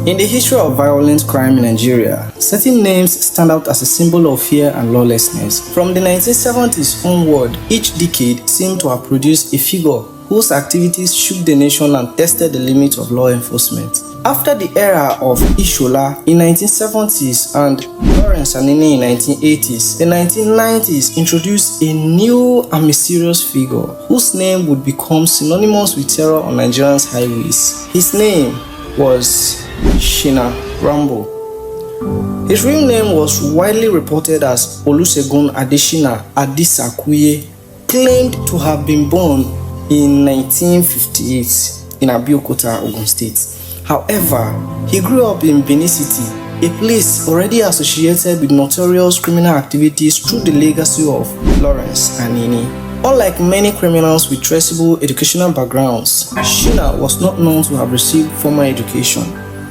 In the history of violent crime in Nigeria, certain names stand out as a symbol of fear and lawlessness. From the 1970s onward, each decade seemed to have produced a figure whose activities shook the nation and tested the limits of law enforcement. After the era of Ishola in 1970s and Lawrence Anini in 1980s, the 1990s introduced a new and mysterious figure whose name would become synonymous with terror on Nigerians' highways. His name was Shina Rambo. His real name was widely reported as Olusegun Adesina Adisakuye, claimed to have been born in 1958 in Abeokuta, Ogun State. However, he grew up in Benin City, a place already associated with notorious criminal activities through the legacy of Lawrence Anini. Unlike many criminals with traceable educational backgrounds, Shina was not known to have received formal education.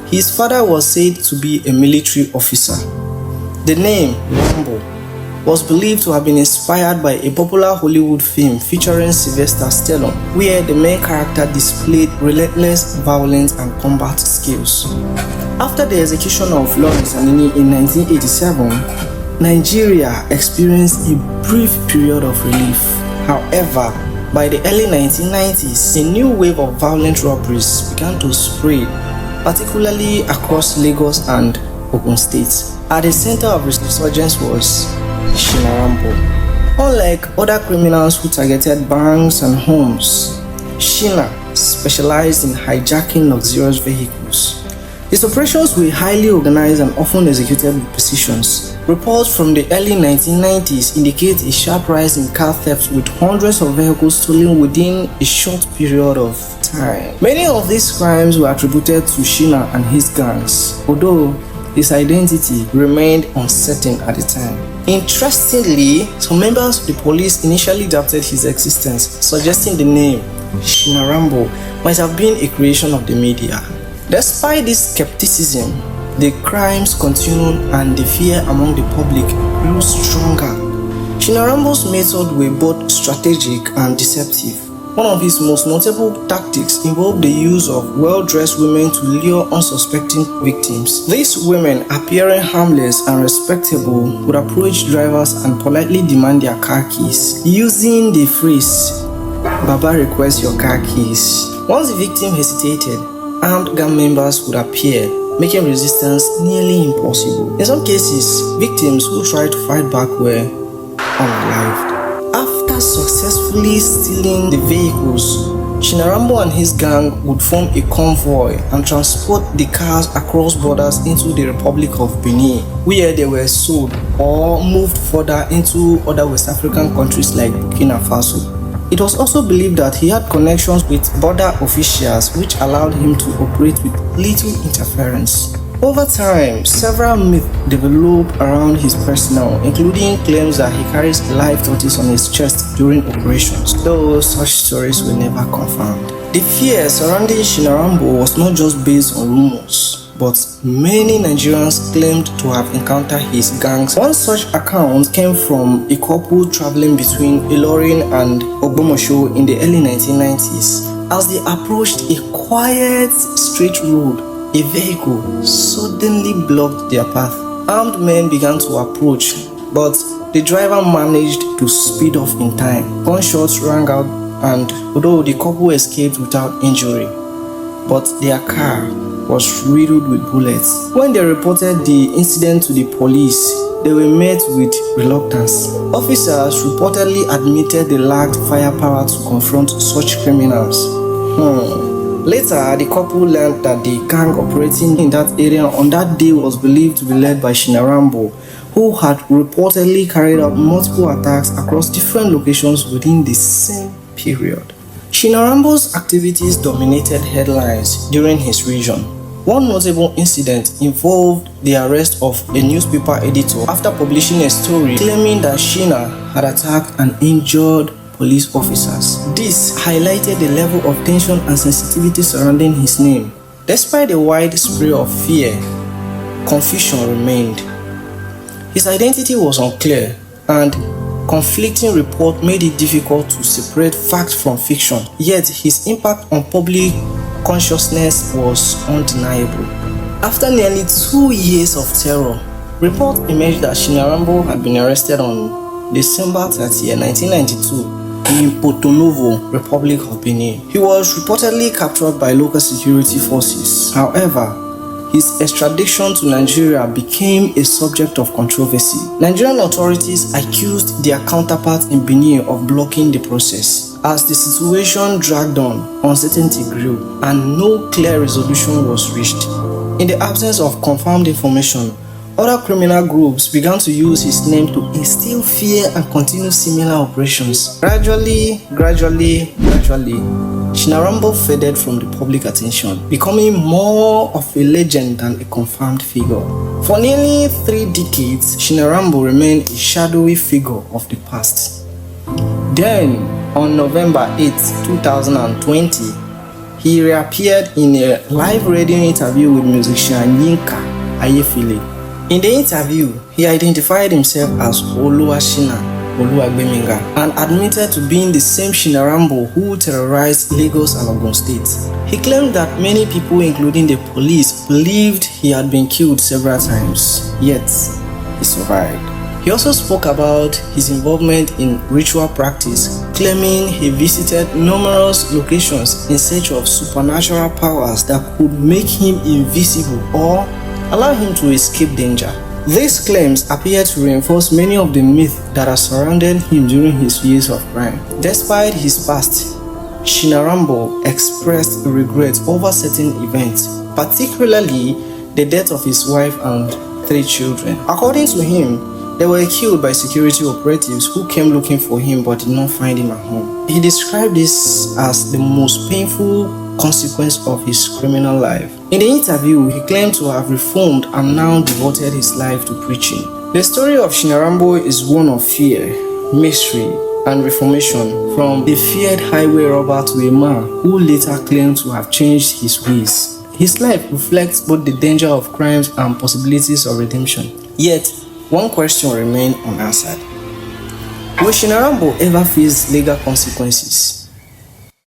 His father was said to be a military officer. The name Rambo was believed to have been inspired by a popular Hollywood film featuring Sylvester Stallone, where the main character displayed relentless violence and combat skills. After the execution of Lawrence Anini in 1987, Nigeria experienced a brief period of relief. However, by the early 1990s, a new wave of violent robberies began to spread, particularly across Lagos and Ogun State. At the center of this resurgence was Shina Rambo. Unlike other criminals who targeted banks and homes, Shina specialized in hijacking luxurious vehicles. His operations were highly organized and often executed with precision. Reports from the early 1990s indicate a sharp rise in car theft, with hundreds of vehicles stolen within a short period of time. Many of these crimes were attributed to Shina and his gangs, although his identity remained uncertain at the time. Interestingly, some members of the police initially doubted his existence, suggesting the name Shina Rambo might have been a creation of the media. Despite this skepticism, the crimes continued and the fear among the public grew stronger. Shina Rambo's methods were both strategic and deceptive. One of his most notable tactics involved the use of well-dressed women to lure unsuspecting victims. These women, appearing harmless and respectable, would approach drivers and politely demand their car keys, using the phrase, "Baba requests your car keys." Once the victim hesitated, armed gang members would appear, making resistance nearly impossible. In some cases, victims who tried to fight back were unalived. After successfully stealing the vehicles, Shina Rambo and his gang would form a convoy and transport the cars across borders into the Republic of Benin, where they were sold or moved further into other West African countries like Burkina Faso. It was also believed that he had connections with border officials, which allowed him to operate with little interference. Over time, several myths developed around his personnel, including claims that he carries a live tortoise on his chest during operations, though such stories were never confirmed. The fear surrounding Shina Rambo was not just based on rumors, but many Nigerians claimed to have encountered his gangs. One such account came from a couple traveling between Ilorin and Ogbomosho in the early 1990s. As they approached a quiet, straight road, a vehicle suddenly blocked their path. Armed men began to approach, but the driver managed to speed off in time. Gunshots rang out, and although the couple escaped without injury, but their car was riddled with bullets. When they reported the incident to the police, they were met with reluctance. Officers reportedly admitted they lacked firepower to confront such criminals. Later, the couple learned that the gang operating in that area on that day was believed to be led by Shina Rambo, who had reportedly carried out multiple attacks across different locations within the same period. Shina Rambo's activities dominated headlines during his region. One notable incident involved the arrest of a newspaper editor after publishing a story claiming that Shina had attacked and injured police officers. This highlighted the level of tension and sensitivity surrounding his name. Despite the wide spread of fear, confusion remained. His identity was unclear, and conflicting reports made it difficult to separate fact from fiction. Yet his impact on public consciousness was undeniable. After nearly 2 years of terror, reports emerged that Shina Rambo had been arrested on December 30, 1992 in Porto Novo, Republic of Benin. He was reportedly captured by local security forces. However, his extradition to Nigeria became a subject of controversy. Nigerian authorities accused their counterparts in Benin of blocking the process. As the situation dragged on, uncertainty grew and no clear resolution was reached. In the absence of confirmed information, other criminal groups began to use his name to instill fear and continue similar operations. Gradually, Shina Rambo faded from the public attention, becoming more of a legend than a confirmed figure. For nearly 3 decades, Shina Rambo remained a shadowy figure of the past. Then, on November 8, 2020, he reappeared in a live radio interview with musician Yinka Ayefele. In the interview, he identified himself as Oluwashina Oluwagbeminga and admitted to being the same Shina Rambo who terrorized Lagos and Ogun State. He claimed that many people, including the police, believed he had been killed several times, yet he survived. He also spoke about his involvement in ritual practice, claiming he visited numerous locations in search of supernatural powers that could make him invisible or allow him to escape danger. These claims appear to reinforce many of the myths that are surrounding him during his years of crime. Despite his past, Shina Rambo expressed regret over certain events, particularly the death of his wife and 3 children. According to him, they were killed by security operatives who came looking for him but did not find him at home. He described this as the most painful consequence of his criminal life. In the interview, he claimed to have reformed and now devoted his life to preaching. The story of Shina Rambo is one of fear, mystery, and reformation, from a feared highway robber to a man who later claimed to have changed his ways. His life reflects both the danger of crimes and possibilities of redemption. Yet, one question remained unanswered. Will Shina Rambo ever face legal consequences?